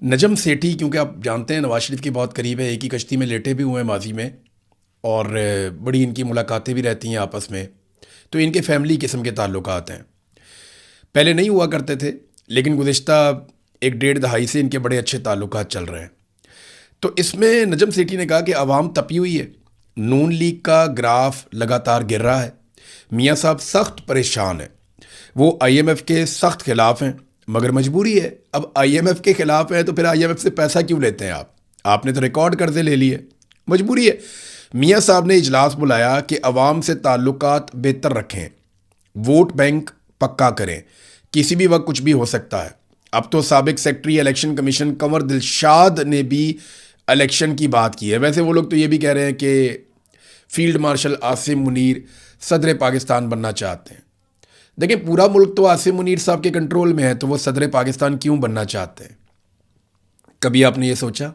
नजम सेठी, क्योंकि आप जानते हैं नवाज शरीफ के बहुत करीब है, एक ही कश्ती में लेटे भी हुए हैं माजी में, और बड़ी इनकी मुलाकातें भी रहती हैं आपस में, तो इनके फैमिली किस्म के ताल्लुकात हैं। पहले नहीं हुआ करते थे, लेकिन गुज़िश्ता एक डेढ़ दहाई से इनके बड़े अच्छे ताल्लुकात चल रहे हैं। तो इसमें नजम सेठी ने कहा कि आवाम तपी हुई है, नून लीग का ग्राफ लगातार गिर रहा है, मियाँ साहब सख्त परेशान हैं, वो IMF के सख्त खिलाफ हैं, मगर मजबूरी है। अब IMF के खिलाफ है तो फिर IMF से पैसा क्यों लेते हैं आपने तो रिकॉर्ड कर्जे ले लिए, मजबूरी है। मियाँ साहब ने इजलास बुलाया कि अवाम से ताल्लुकात बेहतर रखें, वोट बैंक पक्का करें, किसी भी वक्त कुछ भी हो सकता है। अब तो साबिक secretary election commission Kanwar Dilshad ने भी इलेक्शन की बात की है। वैसे वो लोग तो ये भी कह रहे हैं कि फील्ड मार्शल आसिम मुनीर सदर पाकिस्तान बनना चाहते हैं। देखिए, पूरा मुल्क तो आसिम मुनीर साहब के कंट्रोल में है, तो वो सदर पाकिस्तान क्यों बनना चाहते हैं? कभी आपने ये सोचा?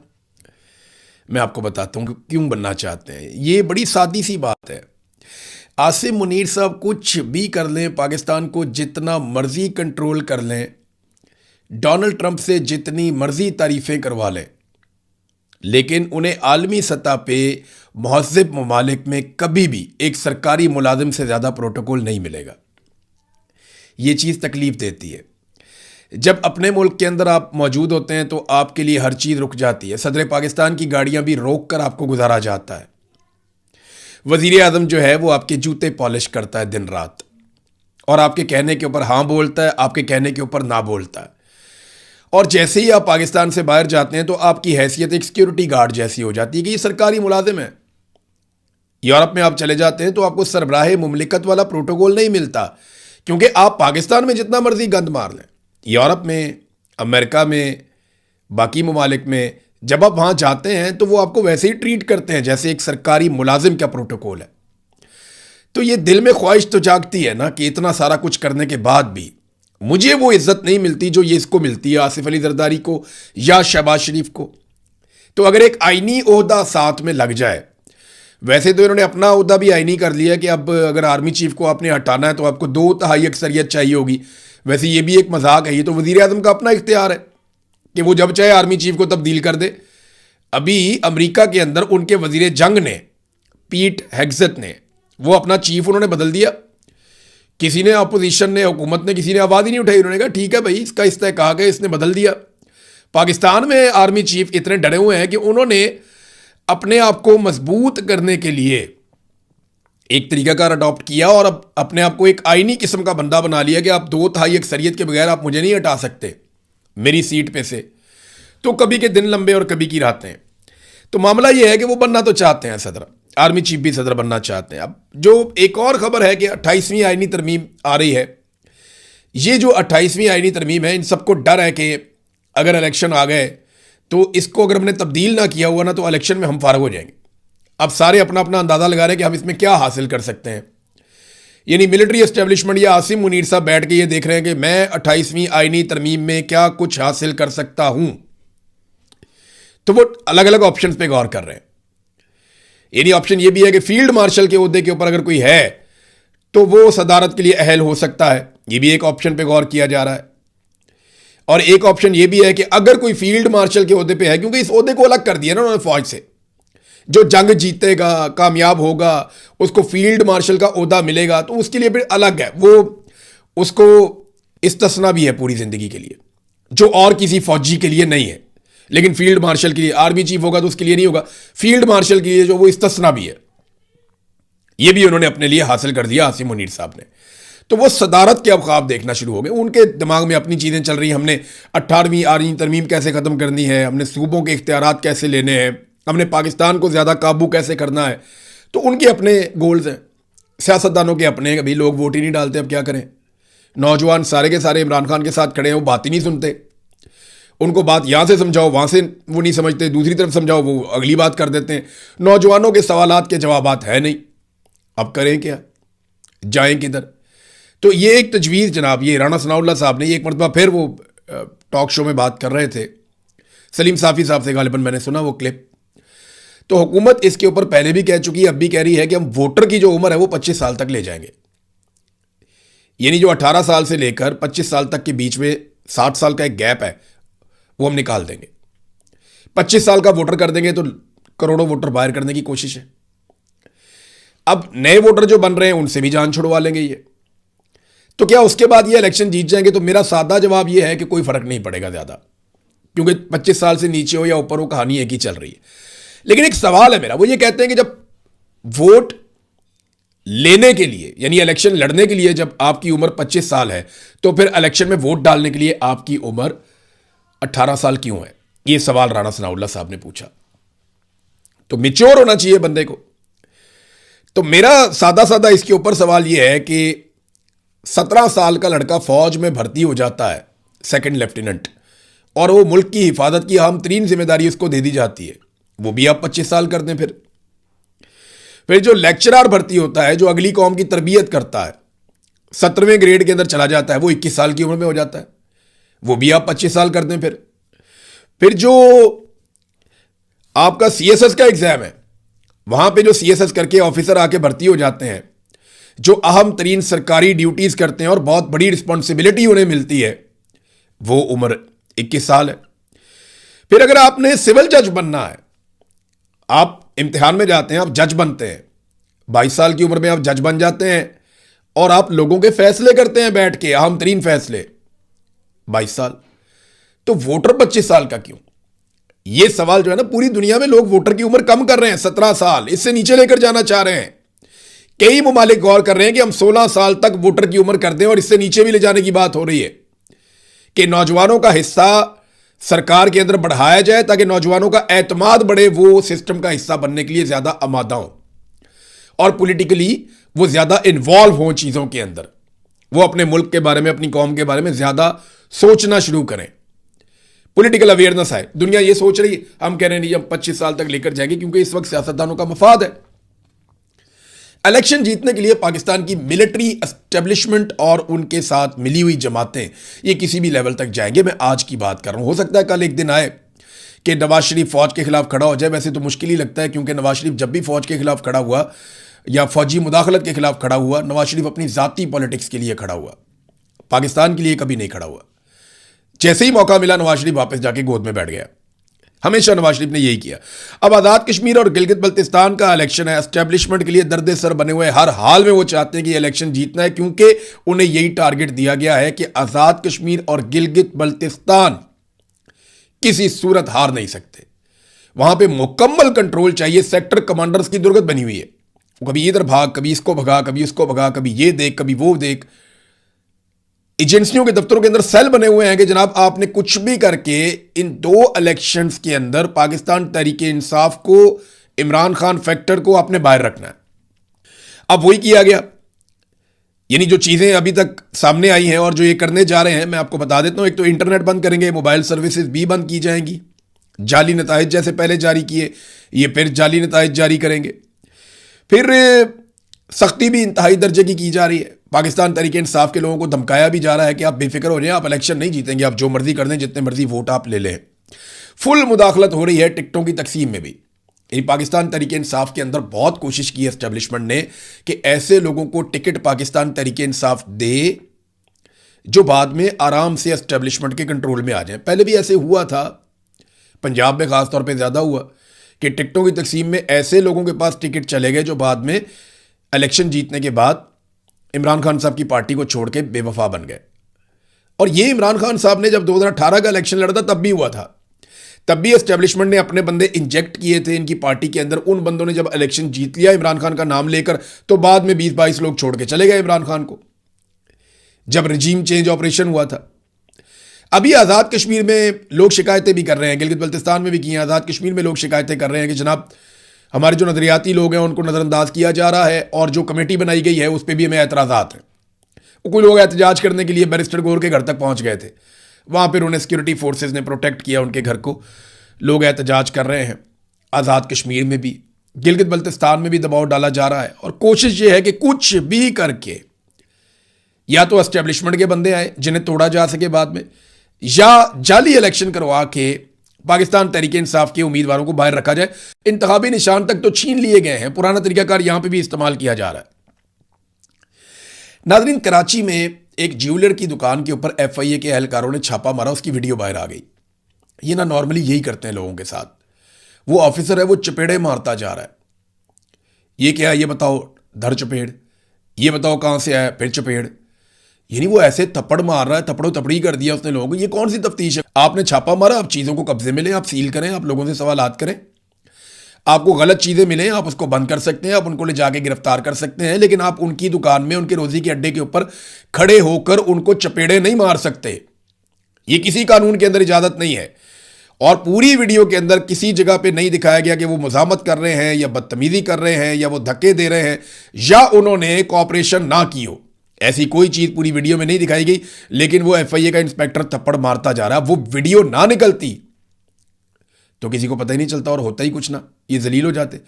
मैं आपको बताता हूँ कि क्यों बनना चाहते हैं। ये बड़ी सादी सी बात है। आसिम मुनीर साहब कुछ भी कर लें, पाकिस्तान को जितना मर्जी कंट्रोल कर लें, डोनाल्ड ट्रंप से जितनी मर्जी तारीफ़ें करवा लें, लेकिन उन्हें आलमी सतह पे महज़्ज़ब ममालिक में कभी भी एक सरकारी मुलाजिम से ज़्यादा प्रोटोकॉल नहीं मिलेगा। ये चीज़ तकलीफ़ देती है। जब अपने मुल्क के अंदर आप मौजूद होते हैं तो आपके लिए हर चीज़ रुक जाती है। सदर पाकिस्तान की गाड़ियाँ भी रोक कर आपको गुजारा जाता है। वज़ीर आज़म जो है वो आपके जूते पॉलिश करता है दिन रात, और आपके कहने के ऊपर हाँ बोलता है, आपके कहने के ऊपर ना बोलता है। और जैसे ही आप पाकिस्तान से बाहर जाते हैं तो आपकी हैसियत एक सिक्योरिटी गार्ड जैसी हो जाती है कि ये सरकारी मुलाजिम है। यूरोप में आप चले जाते हैं तो आपको सरबराह मुमलिकत वाला प्रोटोकॉल नहीं मिलता, क्योंकि आप पाकिस्तान में जितना मर्जी गंद मार लें, यूरोप में, अमेरिका में, बाकी ममालिक में जब आप वहाँ जाते हैं तो वो आपको वैसे ही ट्रीट करते हैं जैसे एक सरकारी मुलाजिम का प्रोटोकॉल है। तो ये दिल में ख्वाहिश तो जागती है ना कि इतना सारा कुछ करने के बाद भी मुझे वो इज्जत नहीं मिलती जो ये इसको मिलती है, आसिफ अली जरदारी को या शहबाज शरीफ को। तो अगर एक आईनी ओहदा साथ में लग जाए, वैसे तो इन्होंने अपना ओहदा भी आईनी कर लिया कि अब अगर आर्मी चीफ को आपने हटाना है तो आपको 2/3 अक्सरियत चाहिए होगी। वैसे ये भी एक मजाक है, ये तो वज़ीर आज़म का अपना इख्तियार है कि वो जब चाहे आर्मी चीफ को तब्दील कर दे। अभी अमेरिका के अंदर उनके वज़ीर जंग ने, पीट हेग्सेथ ने, वो अपना चीफ उन्होंने बदल दिया। किसी ने, अपोजिशन ने, हुकूमत ने, किसी ने आवाज़ ही नहीं उठाई। उन्होंने कहा ठीक है भाई, इसका इस्तेहकाक है, इसने बदल दिया। पाकिस्तान में आर्मी चीफ इतने डरे हुए हैं कि उन्होंने अपने आप को मजबूत करने के लिए एक तरीकाकार अडॉप्ट किया और अब अपने आप को एक आईनी किस्म का बंदा बना लिया कि आप 2/3 अक्सरियत के बगैर आप मुझे नहीं हटा सकते मेरी सीट पे से। तो कभी के दिन लंबे और कभी की रातें। तो मामला यह है कि वो बनना तो चाहते हैं सदर, आर्मी चीफ भी सदर बनना चाहते हैं। अब जो एक और खबर है कि 28वीं आईनी तरमीम आ रही है। ये जो 28वीं आईनी तरमीम है, इन सबको डर है कि अगर इलेक्शन आ गए तो इसको अगर हमने तब्दील ना किया हुआ ना तो इलेक्शन में हम फारग हो जाएंगे। अब सारे अपना अपना अंदाज़ा लगा रहे हैं कि हम इसमें क्या हासिल कर सकते हैं। यानी मिलिट्री एस्टेब्लिशमेंट या आसिम मुनीर साहब बैठ के ये देख रहे हैं कि मैं 28वीं आईनी तरमीम में क्या कुछ हासिल कर सकता हूं। तो वो अलग अलग ऑप्शन पे गौर कर रहे हैं। यानी ऑप्शन ये भी है कि फील्ड मार्शल के ओहदे के ऊपर अगर कोई है तो वो सदारत के लिए अहल हो सकता है। ये भी एक ऑप्शन पे गौर किया जा रहा है। और एक ऑप्शन ये भी है कि अगर कोई फील्ड मार्शल के ओहदे पे है, क्योंकि इस ओहदे को अलग कर दिया ना उन्होंने फौज से, जो जंग जीतेगा, कामयाब होगा, उसको फील्ड मार्शल का ओहदा मिलेगा, तो उसके लिए फिर अलग है। वो उसको इस्तिस्ना भी है पूरी जिंदगी के लिए, जो और किसी फौजी के लिए नहीं है। लेकिन फील्ड मार्शल के लिए, आर्मी चीफ होगा तो उसके लिए नहीं होगा, फील्ड मार्शल के लिए जो वो इस्तिस्ना भी है। ये भी उन्होंने अपने लिए हासिल कर दिया आसिम मुनीर साहब ने। तो वो सदारत के अब ख्वाब देखना शुरू हो गए। उनके दिमाग में अपनी चीज़ें चल रही हैं। हमने 18वीं आईनी तरमीम कैसे ख़त्म करनी है, हमने सूबों के इख्तियारात कैसे लेने हैं, हमने पाकिस्तान को ज़्यादा काबू कैसे करना है। तो उनके अपने गोल्स हैं, सियासतदानों के अपने। कभी लोग वोट ही नहीं डालते, अब क्या करें। नौजवान सारे के सारे इमरान खान के साथ खड़े हैं, वो बात ही नहीं सुनते। उनको बात यहाँ से समझाओ, वहाँ से वो नहीं समझते, दूसरी तरफ समझाओ, वो अगली बात कर देते हैं। नौजवानों के सवालात के जवाबात है नहीं। अब करें क्या, जाएं किधर। तो ये एक तजवीज़ जनाब, ये राणा सनाउल्लाह साहब ने एक मरतबा फिर वो टॉक शो में बात कर रहे थे, सलीम साफ़ी साहब से गालिबन मैंने सुना वो क्लिप। तो हुकूमत इसके ऊपर पहले भी कह चुकी है, अब भी कह रही है कि हम वोटर की जो उम्र है वो 25 साल तक ले जाएंगे। यानी जो 18 साल से लेकर 25 साल तक के बीच में 60 साल का एक गैप है वो हम निकाल देंगे। 25 साल का वोटर कर देंगे तो करोड़ों वोटर बाहर करने की कोशिश है। अब नए वोटर जो बन रहे हैं उनसे भी जान छुड़वा लेंगे ये, तो क्या उसके बाद ये इलेक्शन जीत जाएंगे? तो मेरा सादा जवाब ये है कि कोई फर्क नहीं पड़ेगा ज्यादा, क्योंकि 25 साल से नीचे हो या ऊपर हो, कहानी एक ही चल रही है। लेकिन एक सवाल है मेरा, वो ये कहते हैं कि जब वोट लेने के लिए यानी इलेक्शन लड़ने के लिए जब आपकी उम्र 25 साल है, तो फिर इलेक्शन में वोट डालने के लिए आपकी उम्र 18 साल क्यों है? ये सवाल राणा सनाउल्लाह साहब ने पूछा। तो मिच्योर होना चाहिए बंदे को। तो मेरा सादा सादा इसके ऊपर सवाल यह है कि 17 साल का लड़का फौज में भर्ती हो जाता है, सेकंड लेफ्टिनेंट, और वो मुल्क की हिफाजत की अहम तरीन जिम्मेदारी उसको दे दी जाती है, वो भी आप 25 साल कर दें। फिर जो लेक्चरर भर्ती होता है, जो अगली कौम की तरबियत करता है, 17वें ग्रेड के अंदर चला जाता है, वो 21 साल की उम्र में हो जाता है, वो भी आप 25 साल कर दें। फिर जो आपका सीएसएस का एग्जाम है, वहां पे जो सीएसएस करके ऑफिसर आके भर्ती हो जाते हैं, जो अहम तरीन सरकारी ड्यूटीज करते हैं और बहुत बड़ी रिस्पॉन्सिबिलिटी उन्हें मिलती है, वो उम्र 21 साल है। फिर अगर आपने सिविल जज बनना है, आप इम्तिहान में जाते हैं, आप जज बनते हैं, 22 साल की उम्र में आप जज बन जाते हैं और आप लोगों के फैसले करते हैं बैठ के, अहम तरीन फैसले, 22 साल। तो वोटर 25 साल का क्यों? ये सवाल जो है ना, पूरी दुनिया में लोग वोटर की उम्र कम कर रहे हैं, 17 साल, इससे नीचे लेकर जाना चाह रहे हैं। कई ममालिक गौर कर रहे हैं कि हम 16 साल तक वोटर की उम्र कर दें, और इससे नीचे भी ले जाने की बात हो रही है कि नौजवानों का हिस्सा सरकार के अंदर बढ़ाया जाए ताकि नौजवानों का एतमाद बढ़े, वो सिस्टम का हिस्सा बनने के लिए ज्यादा आमादा हो और पॉलिटिकली वो ज्यादा इन्वॉल्व हो चीजों के अंदर, वो अपने मुल्क के बारे में, अपनी कौम के बारे में ज्यादा सोचना शुरू करें, पॉलिटिकल अवेयरनेस है। दुनिया ये सोच रही है, हम कह रहे हैं नहीं, हम 25 साल तक लेकर जाएंगे, क्योंकि इस वक्त सियासतदानों का मफाद है। इलेक्शन जीतने के लिए पाकिस्तान की मिलिट्री एस्टेब्लिशमेंट और उनके साथ मिली हुई जमातें, ये किसी भी लेवल तक जाएंगे। मैं आज की बात कर रहा हूं, हो सकता है कल एक दिन आए कि नवाज शरीफ फौज के खिलाफ खड़ा हो जाए। वैसे तो मुश्किल ही लगता है, क्योंकि नवाज शरीफ जब भी फौज के खिलाफ खड़ा हुआ या फौजी मुदाखलत के खिलाफ खड़ा हुआ, नवाज शरीफ अपनी जाती पॉलिटिक्स के लिए खड़ा हुआ, पाकिस्तान के लिए कभी नहीं खड़ा हुआ। जैसे ही मौका मिला, नवाज शरीफ वापस जाके गोद में बैठ गया। हमेशा नवाज शरीफ ने यही किया। अब आज़ाद कश्मीर और गिलगित बल्तिस्तान का इलेक्शन है, एस्टेब्लिशमेंट के लिए दर्द सर बने हुए, हर हाल में वो चाहते हैं कि इलेक्शन जीतना है, क्योंकि उन्हें यही टारगेट दिया गया है कि आज़ाद कश्मीर और गिलगित बल्तिस्तान किसी सूरत हार नहीं सकते। वहां पे मुकम्मल कंट्रोल चाहिए। सेक्टर कमांडर्स की जरूरत बनी हुई है, कभी इधर भाग, कभी इसको भगा, कभी उसको भगा, कभी ये देख, कभी वो देख। एजेंसियों के दफ्तरों के अंदर सेल बने हुए हैं कि जनाब आपने कुछ भी करके इन 2 इलेक्शंस के अंदर पाकिस्तान तहरीके इंसाफ को, इमरान खान फैक्टर को आपने बाहर रखना है। अब वही किया गया। यानी जो चीजें अभी तक सामने आई हैं और जो ये करने जा रहे हैं, मैं आपको बता देता हूं। एक तो इंटरनेट बंद करेंगे, मोबाइल सर्विसेज भी बंद की जाएंगी, जाली नताइज जैसे पहले जारी किए, ये फिर जाली नताइज जारी करेंगे। फिर सख्ती भी इंतहाई दर्जे की जा रही है। पाकिस्तान तहरीके इंसाफ के लोगों को धमकाया भी जा रहा है कि आप बेफिक्र हो जाएं, आप इलेक्शन नहीं जीतेंगे, आप जो मर्जी कर दें, जितने मर्जी वोट आप ले लें। फुल मुदाखलत हो रही है टिकटों की तकसीम में भी। पाकिस्तान तहरीके इंसाफ के अंदर बहुत कोशिश की है एस्टेब्लिशमेंट ने कि ऐसे लोगों को टिकट पाकिस्तान तहरीके इंसाफ दे जो बाद में आराम से एस्टेब्लिशमेंट के कंट्रोल में आ जाए। पहले भी ऐसे हुआ था, पंजाब में खासतौर पर ज्यादा हुआ कि टिकटों की तकसीम में ऐसे लोगों के पास टिकट चले गए जो बाद में इलेक्शन जीतने के बाद इमरान खान साहब की पार्टी को छोड़ के बेवफा बन गए। और ये इमरान खान साहब ने जब 2018 का इलेक्शन लड़ा था तब भी हुआ था। तब भी एस्टेब्लिशमेंट ने अपने बंदे इंजेक्ट किए थे इनकी पार्टी के अंदर। उन बंदों ने जब इलेक्शन जीत लिया इमरान खान का नाम लेकर, तो बाद में 20-22 लोग छोड़ के चले गए इमरान खान को, जब रजीम चेंज ऑपरेशन हुआ था। अभी आज़ाद कश्मीर में लोग शिकायतें भी कर रहे हैं, गिलगित बल्तिस्तान में भी की हैं, आज़ाद कश्मीर में लोग शिकायतें कर रहे हैं कि जनाब हमारे जो नजरियाती लोग हैं उनको नज़रअंदाज किया जा रहा है, और जो कमेटी बनाई गई है उस पर भी हमें एतराज़ात हैं। कुछ लोग एहतजाज करने के लिए बैरिस्टर गौर के घर तक पहुंच गए थे, वहाँ पर उन्हें सिक्योरिटी फोर्सेज ने प्रोटेक्ट किया उनके घर को। लोग एहतजाज कर रहे हैं। आज़ाद कश्मीर में भी, गिलगित बल्तिस्तान में भी दबाव डाला जा रहा है, और कोशिश ये है कि कुछ भी करके या तो एस्टेब्लिशमेंट के बंदे आए जिन्हें तोड़ा जा सके बाद में, या जाली इलेक्शन करवा के पाकिस्तान तहरीके इंसाफ के उम्मीदवारों को बाहर रखा जाए। इंतखाबी निशान तक तो छीन लिए गए हैं, पुराना तरीकाकार यहां पे भी इस्तेमाल किया जा रहा है। नाज़रीन, कराची में एक ज्वेलर की दुकान के ऊपर FIA के एहलकारों ने छापा मारा, उसकी वीडियो बाहर आ गई। ये ना नॉर्मली यही करते हैं लोगों के साथ। वो ऑफिसर है, वो चपेड़े मारता जा रहा है, ये क्या है, ये बताओ, धर चपेड़, ये बताओ कहाँ से आया, फिर चपेड़। यानी वो ऐसे थप्पड़ मार रहा है, थप्पड़ों थपड़ी कर दिया उसने लोगों को। ये कौन सी तफ्तीश है? आपने छापा मारा, आप चीज़ों को कब्जे में लें, आप सील करें, आप लोगों से सवालात करें। आपको गलत चीज़ें मिलें, आप उसको बंद कर सकते हैं, आप उनको ले जाके गिरफ्तार कर सकते हैं, लेकिन आप उनकी दुकान में, उनके रोजी के अड्डे के ऊपर खड़े होकर उनको चपेड़े नहीं मार सकते। ये किसी कानून के अंदर इजाज़त नहीं है। और पूरी वीडियो के अंदर किसी जगह पे नहीं दिखाया गया कि वो मुज़ाहमत कर रहे हैं या बदतमीज़ी कर रहे हैं या वो धक्के दे रहे हैं या उन्होंने कॉपरेशन ना की हो। ऐसी कोई चीज़ पूरी वीडियो में नहीं दिखाई गई। लेकिन वो एफआईए का इंस्पेक्टर थप्पड़ मारता जा रहा है। वो वीडियो ना निकलती तो किसी को पता ही नहीं चलता और होता ही कुछ ना, ये जलील हो जाते।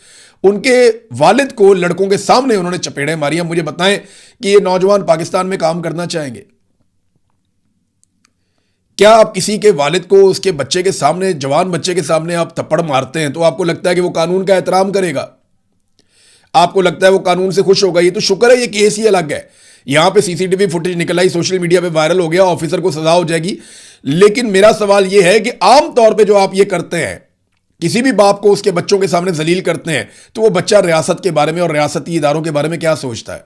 उनके वालिद को लड़कों के सामने उन्होंने चपेड़े मारी। मुझे बताएं कि ये नौजवान पाकिस्तान में काम करना चाहेंगे? क्या आप किसी के वालिद को उसके बच्चे के सामने, जवान बच्चे के सामने आप थप्पड़ मारते हैं तो आपको लगता है कि वो कानून का एहतराम करेगा? आपको लगता है वो कानून से खुश होगा? ये तो शुक्र है ये केस ही अलग है। यहां पे सीसीटीवी फुटेज निकल आई, सोशल मीडिया पे वायरल हो गया, ऑफिसर को सजा हो जाएगी। लेकिन मेरा सवाल यह है कि आम तौर पे जो आप ये करते हैं, किसी भी बाप को उसके बच्चों के सामने जलील करते हैं, तो वो बच्चा रियासत के बारे में और रियासती इदारों के बारे में क्या सोचता है?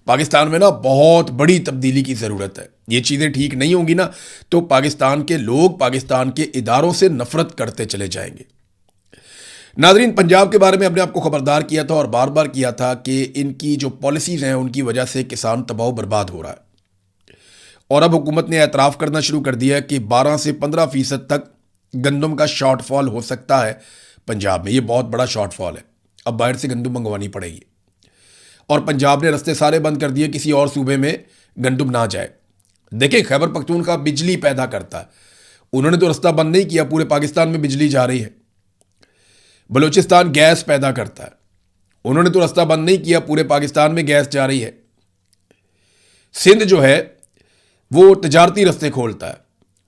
पाकिस्तान में ना बहुत बड़ी तब्दीली की ज़रूरत है। ये चीज़ें ठीक नहीं होंगी ना तो पाकिस्तान के लोग पाकिस्तान के इदारों से नफरत करते चले जाएंगे। नाजरीन, पंजाब के बारे में अपने आपको खबरदार किया था और बार बार किया था कि इनकी जो पॉलिसीज़ हैं उनकी वजह से किसान तबाह बर्बाद हो रहा है। और अब हुकूमत ने एतराफ़ करना शुरू कर दिया है कि 12 से 15% तक गंदम का शॉर्टफॉल हो सकता है पंजाब में। ये बहुत बड़ा शॉर्टफॉल है। अब बाहर से गंदम मंगवानी पड़ेगी। और पंजाब ने रास्ते सारे बंद कर दिए, किसी और सूबे में गंदम ना जाए। देखिए, खैबर पख्तूनख्वा बिजली पैदा करता है, उन्होंने तो रास्ता बंद नहीं किया, पूरे पाकिस्तान में बिजली जा रही है। बलूचिस्तान गैस पैदा करता है, उन्होंने तो रास्ता बंद नहीं किया, पूरे पाकिस्तान में गैस जा रही है। सिंध जो है वो तजारती रास्ते खोलता है,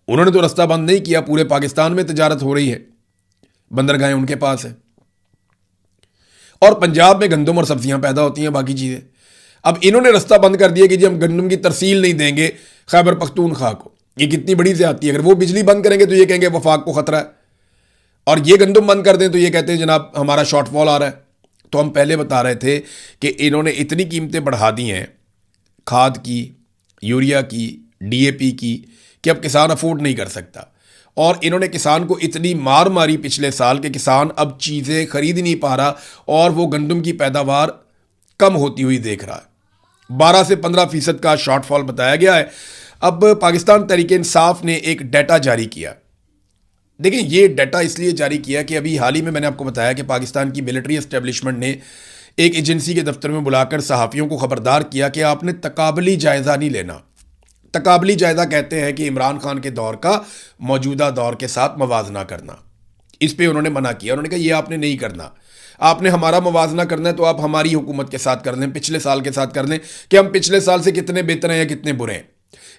उन्होंने तो रास्ता बंद नहीं किया, पूरे पाकिस्तान में तजारत हो रही है, बंदरगाहें उनके पास है। और पंजाब में गंदम और सब्जियां पैदा होती हैं, बाकी चीज़ें। अब इन्होंने रास्ता बंद कर दिया कि जी हम गंदम की तरसील नहीं देंगे खैबर पख्तूनख्वा को। ये कितनी बड़ी ज़्यादती है। अगर वो बिजली बंद करेंगे तो ये कहेंगे वफाक को ख़तरा है, और ये गंदम बंद कर दें तो ये कहते हैं जनाब हमारा शॉर्टफॉल आ रहा है। तो हम पहले बता रहे थे कि इन्होंने इतनी कीमतें बढ़ा दी हैं खाद की, यूरिया की, डीएपी की, कि अब किसान अफोर्ड नहीं कर सकता। और इन्होंने किसान को इतनी मार मारी पिछले साल कि किसान अब चीज़ें खरीद नहीं पा रहा और वो गंदम की पैदावार कम होती हुई देख रहा है। 12 से 15% का शॉर्टफॉल बताया गया है। अब पाकिस्तान तहरीक-ए-इंसाफ ने एक डाटा जारी किया। देखिए, ये डाटा इसलिए जारी किया कि अभी हाल ही में मैंने आपको बताया कि पाकिस्तान की मिलिट्री एस्टेब्लिशमेंट ने एक एजेंसी के दफ्तर में बुलाकर सहाफ़ियों को ख़बरदार किया कि आपने तकाबली जायज़ा नहीं लेना। तकाबली जायज़ा कहते हैं कि इमरान खान के दौर का मौजूदा दौर के साथ मवाजना करना। इस पे उन्होंने मना किया। उन्होंने कहा ये आपने नहीं करना, आपने हमारा मवाजना करना है तो आप हमारी हुकूमत के साथ कर लें, पिछले साल के साथ कर लें कि हम पिछले साल से कितने बेहतर हैं या कितने बुरे हैं।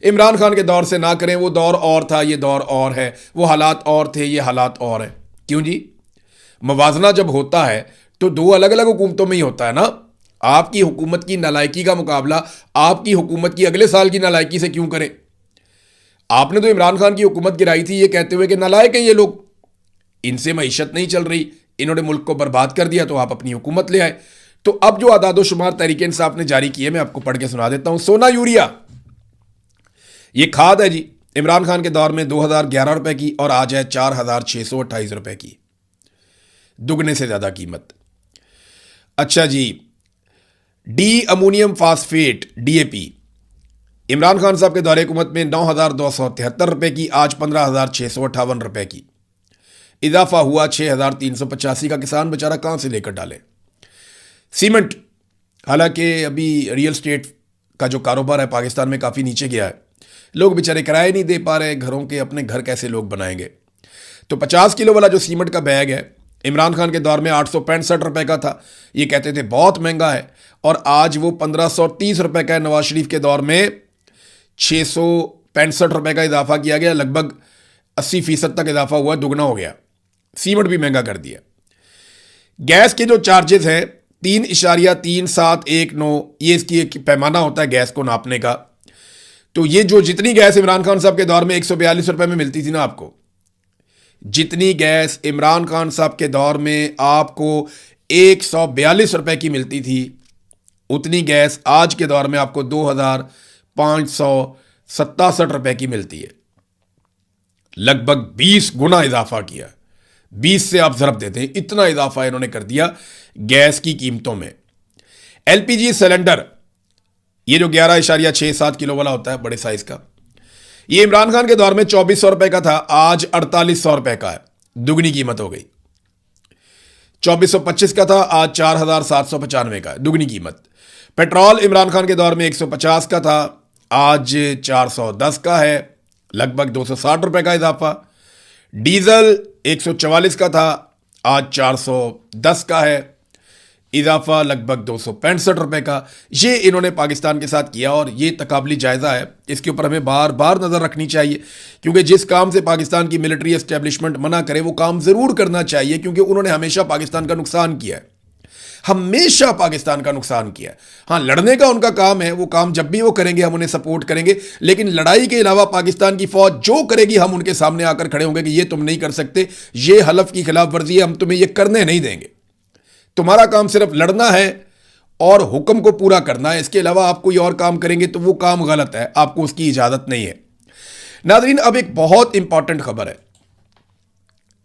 इमरान खान के दौर से ना करें, वो दौर और था, ये दौर और है, वो हालात और थे, ये हालात और हैं। क्यों जी? मवाजना जब होता है तो दो अलग अलग हुकूमतों में ही होता है ना। आपकी हुकूमत की नालायकी का मुकाबला आपकी हुकूमत की अगले साल की नालायकी से क्यों करें? आपने तो इमरान खान की हुकूमत गिराई थी ये कहते हुए कि नालायक हैं ये लोग, इनसे मईशत नहीं चल रही, इन्होंने मुल्क को बर्बाद कर दिया, तो आप अपनी हुकूमत ले आए। तो अब जो आदादोशुमार तहरीक-ए-इंसाफ ने जारी किए, मैं आपको पढ़ के सुना देता हूं। सोना यूरिया, ये खाद है जी, इमरान खान के दौर में 2011 रुपए की और आज है 4628 रुपए की, दुगने से ज्यादा कीमत। अच्छा जी, di ammonium phosphate DAP, Imran Khan साहब के दौरे हुकूमत में 9273 रुपए की, आज 15658 रुपए की, इजाफा हुआ 6385 का। किसान बेचारा कहां से लेकर डाले? सीमेंट, हालांकि अभी रियल स्टेट का जो कारोबार है पाकिस्तान में काफ़ी नीचे गया है, लोग बेचारे किराए नहीं दे पा रहे घरों के, अपने घर कैसे लोग बनाएंगे। तो 50 किलो वाला जो सीमेंट का बैग है इमरान खान के दौर में 865 रुपए का था, ये कहते थे बहुत महंगा है, और आज वो 1530 रुपए का है। नवाज शरीफ के दौर में 665 रुपए का इजाफा किया गया, लगभग 80% तक इजाफा हुआ, दुगना हो गया। सीमेंट भी महंगा कर दिया। गैस के जो चार्जेस हैं 3.3719, ये इसकी एक पैमाना होता है गैस को नापने का। तो ये जो जितनी गैस इमरान खान साहब के दौर में 142 रुपए में मिलती थी ना आपको, जितनी गैस इमरान खान साहब के दौर में आपको 142 रुपए की मिलती थी, उतनी गैस आज के दौर में आपको 2567 रुपए की मिलती है। लगभग 20 गुना इजाफा किया। 20 से आप ज़रब देते हैं, इतना इजाफा इन्होंने कर दिया गैस की कीमतों में। एलपीजी सिलेंडर, ये जो 11.67 किलो वाला होता है बड़े साइज का, ये इमरान खान के दौर में 2400 रुपए का था, आज 4800 रुपए का है, दुगनी कीमत हो गई। 2425 का था, आज 4795 का है, दुगनी कीमत। पेट्रोल इमरान खान के दौर में 150 का था, आज 410 का है, लगभग 260 रुपए का इजाफा। डीजल 144 का था, आज 410 का है, इजाफा लगभग 265 रुपए का। ये इन्होंने पाकिस्तान के साथ किया और ये तकाबली जायज़ा है, इसके ऊपर हमें बार बार नज़र रखनी चाहिए, क्योंकि जिस काम से पाकिस्तान की मिलिट्री एस्टेब्लिशमेंट मना करे वो काम ज़रूर करना चाहिए, क्योंकि उन्होंने हमेशा पाकिस्तान का नुकसान किया है, हमेशा पाकिस्तान का नुकसान किया है। हाँ, लड़ने का उनका काम है, वो काम जब भी वो करेंगे हम उन्हें सपोर्ट करेंगे, लेकिन लड़ाई के अलावा पाकिस्तान की फौज जो करेगी हम उनके सामने आकर खड़े होंगे कि ये तुम नहीं कर सकते, ये हलफ की खिलाफ वर्जी है, हम तुम्हें ये करने नहीं देंगे। तुम्हारा काम सिर्फ लड़ना है और हुक्म को पूरा करना है, इसके अलावा आप कोई और काम करेंगे तो वो काम गलत है, आपको उसकी इजाजत नहीं है। नाज़रीन, अब एक बहुत इंपॉर्टेंट खबर है।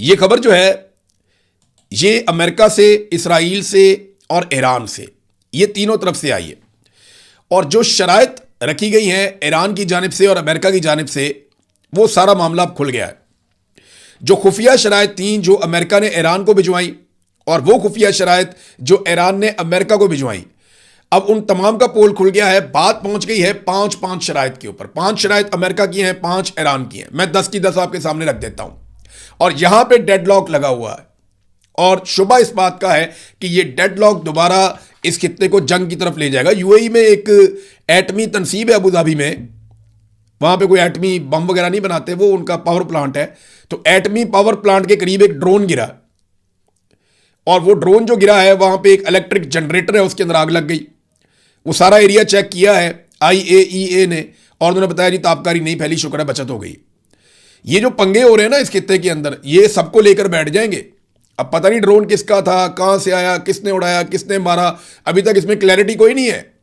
ये खबर जो है ये अमेरिका से, इसराइल से और ईरान से, ये तीनों तरफ से आई है। और जो शराइत रखी गई हैं ईरान की जानिब से और अमेरिका की जानिब से, वो सारा मामला अब खुल गया है। जो खुफिया शराइत थी जो अमेरिका ने ईरान को भिजवाई और वो खुफिया शराइत जो ईरान ने अमेरिका को भिजवाई, अब उन तमाम का पोल खुल गया है। बात पहुंच गई है 5 शराइत के ऊपर। 5 शराइत अमेरिका की हैं, 5 ईरान की हैं। मैं 10 की 10 आपके सामने रख देता हूं। और यहां पे डेडलॉक लगा हुआ है और शुबा इस बात का है कि ये डेडलॉक दोबारा इस खित्ते को जंग की तरफ ले जाएगा। यूएई में एक एटमी तनसीब है अबू धाबी में, वहां पे कोई एटमी बम वगैरह नहीं बनाते, वो उनका पावर प्लांट है। तो एटमी पावर प्लांट के करीब एक ड्रोन गिरा और वो ड्रोन जो गिरा है वहां पे एक इलेक्ट्रिक जनरेटर है, उसके अंदर आग लग गई। वो सारा एरिया चेक किया है IAEA ने और उन्होंने बताया जी तापकारी नहीं फैली, शुक्र है बचत हो गई। ये जो पंगे हो रहे हैं ना इस खित्ते के अंदर, ये सबको लेकर बैठ जाएंगे। अब पता नहीं ड्रोन किसका था, कहां से आया, किसने उड़ाया, किसने मारा, अभी तक इसमें क्लैरिटी कोई नहीं है।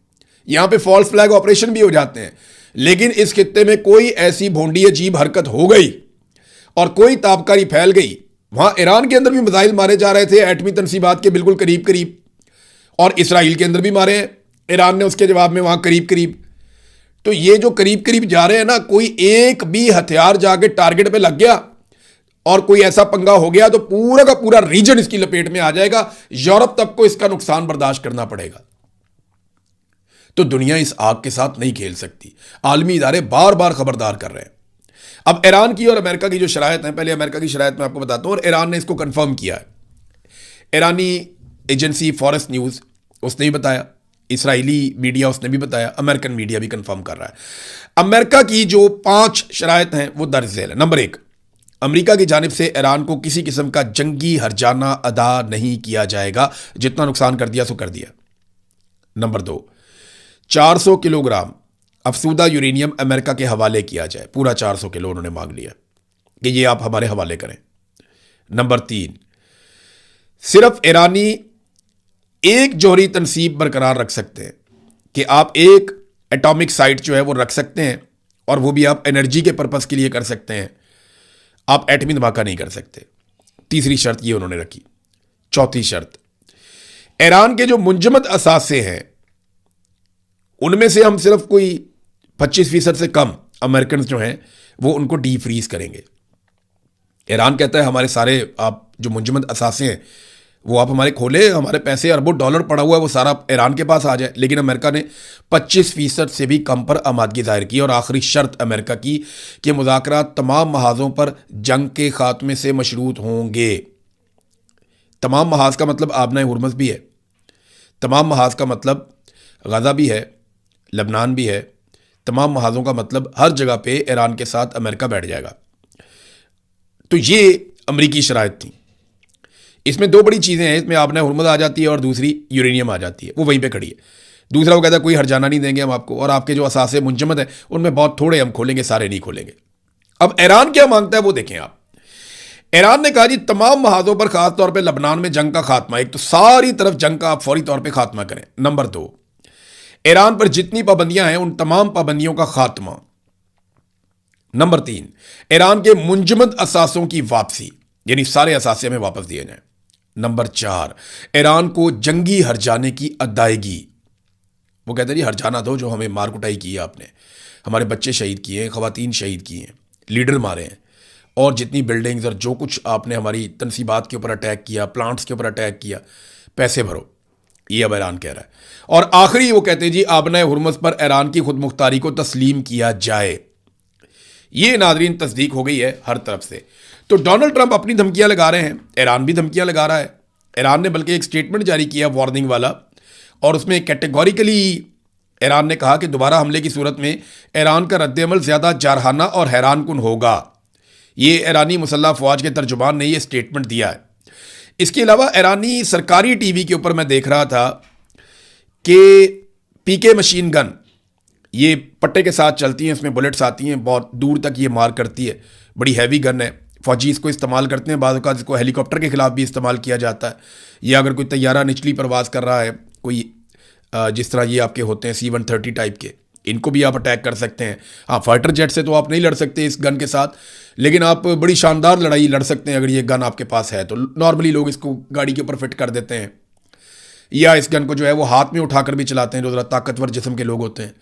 यहां पे फॉल्स फ्लैग ऑपरेशन भी हो जाते हैं, लेकिन इस खित्ते में कोई ऐसी भोंडी अजीब हरकत हो गई और कोई तापकारी फैल गई। वहां ईरान के अंदर भी मिसाइल मारे जा रहे थे एटमी तनसीबात के बिल्कुल करीब करीब, और इसराइल के अंदर भी मारे हैं ईरान ने उसके जवाब में वहां करीब करीब। तो ये जो करीब करीब जा रहे हैं ना, कोई एक भी हथियार जाके टारगेट पे लग गया और कोई ऐसा पंगा हो गया तो पूरा का पूरा रीजन इसकी लपेट में आ जाएगा। यूरोप तक को इसका नुकसान बर्दाश्त करना पड़ेगा। तो दुनिया इस आग के साथ नहीं खेल सकती। आलमी इदारे बार बार खबरदार कर रहे हैं। अब ईरान की और अमेरिका की जो शरायत है, पहले अमेरिका की शरायत मैं आपको बताता हूं, और ईरान ने इसको कंफर्म किया है। ईरानी एजेंसी फॉरेस्ट न्यूज़ उसने ही बताया, इसराइली मीडिया उसने भी बताया, अमेरिकन मीडिया भी कंफर्म कर रहा है। अमेरिका की जो 5 शरायत हैं वो दर्ज झेल है। नंबर 1, अमेरिका की जानिब से ईरान को किसी किस्म का जंगी हर्जाना अदा नहीं किया जाएगा, जितना नुकसान कर दिया सो कर दिया। नंबर 2, 400 किलोग्राम अफसूदा यूरेनियम अमेरिका के हवाले किया जाए। पूरा 400 किलो उन्होंने मांग लिया कि ये आप हमारे हवाले करें। नंबर 3, सिर्फ ईरानी एक जौहरी तनसीब बरकरार रख सकते हैं कि आप एक एटॉमिक साइट जो है वो रख सकते हैं, और वो भी आप एनर्जी के पर्पस के लिए कर सकते हैं, आप एटमी धमाका नहीं कर सकते। तीसरी शर्त ये उन्होंने रखी। चौथी शर्त, ईरान के जो मुंजमद असासे हैं उनमें से हम सिर्फ कोई 25% से कम अमेरिकन जो हैं वो उनको डी फ्रीज करेंगे। ईरान कहता है हमारे सारे आप जो मुंजमद असासे हैं वो आप हमारे खोले, हमारे पैसे अरबों डॉलर पड़ा हुआ है वो सारा ईरान के पास आ जाए। लेकिन अमेरिका ने 25% से भी कम पर आमादगी जाहिर की। और आखिरी शर्त अमेरिका की कि मुज़ाकरात तमाम महाजों पर जंग के खात्मे से मशरूत होंगे। तमाम महाज का मतलब आबना हुरमज़ भी है, तमाम महाज का मतलब गज़ा भी है, लबनान भी है। तमाम महाजों का मतलब हर जगह पे ईरान के साथ अमेरिका बैठ जाएगा। तो ये अमरीकी शराइत थी। इसमें 2 बड़ी चीज़ें हैं, इसमें आबना हुरमज़ आ जाती है और दूसरी यूरेनियम आ जाती है, वो वहीं पे खड़ी है। दूसरा वो कहता है कोई हर्जाना नहीं देंगे हम आपको, और आपके जो असासे मुंजमद है उनमें बहुत थोड़े हम खोलेंगे, सारे नहीं खोलेंगे। अब ईरान क्या मांगता है वो देखें आप। ईरान ने कहा जी तमाम महाजों पर खासतौर पर लबनान में जंग का खात्मा, एक तो सारी तरफ जंग का आप फौरी तौर पर खात्मा करें। नंबर 2, ईरान पर जितनी पाबंदियां हैं उन तमाम पाबंदियों का खात्मा। नंबर 3, ईरान के मुंजमद असासों की वापसी, यानी सारे असासे में वापस दिए जाएं। नंबर 4, ईरान को जंगी हर्जाने की अदायगी। वो कहते हैं जी हर्जाना दो जो हमें मार कुटाई की है आपने, हमारे बच्चे शहीद किए हैं, खवातीन शहीद किए हैं, लीडर मारे हैं, और जितनी बिल्डिंग्स और जो कुछ आपने हमारी तनसीबात के ऊपर अटैक किया, प्लांट्स के ऊपर अटैक किया, पैसे भरो। ये अब ईरान कह रहा है। और आखिरी वो कहते हैं जी आबना हुर्मुज़ पर ईरान की खुद मुख्तारी को तस्लीम किया जाए। ये नादरीन तस्दीक हो गई है हर तरफ से। तो डोनाल्ड ट्रंप अपनी धमकियां लगा रहे हैं, ईरान भी धमकियां लगा रहा है। ईरान ने बल्कि एक स्टेटमेंट जारी किया वार्निंग वाला, और उसमें कैटेगोरिकली ईरान ने कहा कि दोबारा हमले की सूरत में ईरान का रद्द-ए-अमल ज़्यादा जारहाना और हैरानकुन होगा। ये ईरानी मुसल्लह फ़ौज के तर्जुमान ने ये स्टेटमेंट दिया है। इसके अलावा ईरानी सरकारी टीवी के ऊपर मैं देख रहा था कि पीके मशीन गन, ये पट्टे के साथ चलती हैं, इसमें बुलेट्स आती हैं, बहुत दूर तक ये मार करती है, बड़ी हैवी गन है। फ़ौजी इसको इस्तेमाल करते हैं, बाज़ औक़ात इसको हेलीकॉप्टर के ख़िलाफ़ भी इस्तेमाल किया जाता है, या अगर कोई तैयारा निचली परवाज़ कर रहा है, कोई जिस तरह ये आपके होते हैं C-130 टाइप के, इनको भी आप अटैक कर सकते हैं। हाँ, फाइटर जेट से तो आप नहीं लड़ सकते इस गन के साथ, लेकिन आप बड़ी शानदार लड़ाई लड़ सकते हैं अगर ये गन आपके पास है तो। नॉर्मली लोग इसको गाड़ी के ऊपर फिट कर देते हैं, या इस गन को जो है वो हाथ में उठाकर भी चलाते हैं जो ज़रा ताकतवर जिस्म के लोग होते हैं।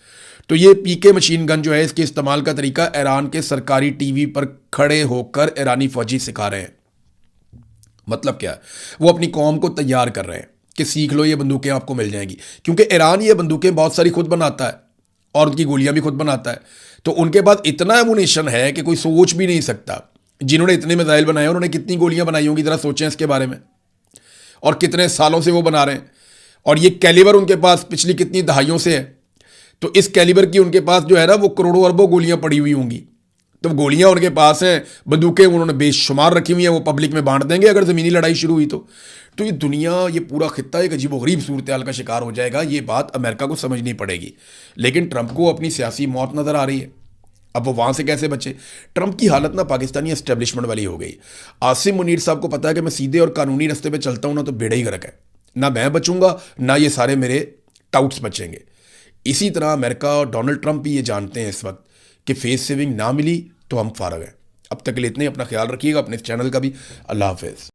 तो ये पीके मशीन गन जो है, इसके इस्तेमाल का तरीका ईरान के सरकारी टीवी पर खड़े होकर ईरानी फ़ौजी सिखा रहे हैं। मतलब क्या है, वो अपनी कौम को तैयार कर रहे हैं कि सीख लो, ये बंदूकें आपको मिल जाएंगी, क्योंकि ईरान ये बंदूकें बहुत सारी खुद बनाता है और उनकी गोलियां भी खुद बनाता है। तो उनके पास इतना एमुनेशन है कि कोई सोच भी नहीं सकता। जिन्होंने इतने मिसाइल बनाए उन्होंने कितनी गोलियां बनाई होंगी, ज़रा सोचें इसके बारे में, और कितने सालों से वो बना रहे हैं। और ये कैलिबर उनके पास पिछली कितनी दहाइयों से है, तो इस कैलिबर की उनके पास जो है ना वो करोड़ों अरबों गोलियां पड़ी हुई होंगी। तो गोलियां उनके पास हैं, बंदूकें उन्होंने बेशुमार रखी हुई हैं, वो पब्लिक में बांट देंगे अगर ज़मीनी लड़ाई शुरू हुई तो ये दुनिया, ये पूरा खित्ता एक अजीब व गरीब सूरत हाल का शिकार हो जाएगा। ये बात अमेरिका को समझनी पड़ेगी। लेकिन ट्रंप को अपनी सियासी मौत नज़र आ रही है, अब वो वहाँ से कैसे बचे। ट्रंप की हालत ना पाकिस्तानी एस्टेब्लिशमेंट वाली हो गई। आसिम मुनीर साहब को पता है कि मैं सीधे और कानूनी रास्ते पे चलता हूँ ना तो बेड़ा ही गर्क है, ना मैं बचूंगा ना ये सारे मेरे टाउट्स बचेंगे। इसी तरह अमेरिका और डोनाल्ड ट्रंप भी ये जानते हैं इस वक्त कि फेस सेविंग ना मिली तो हम फारग हैं। अब तक के लिए इतने, अपना ख्याल रखिएगा, अपने इस चैनल का भी। अल्लाह हाफिज़।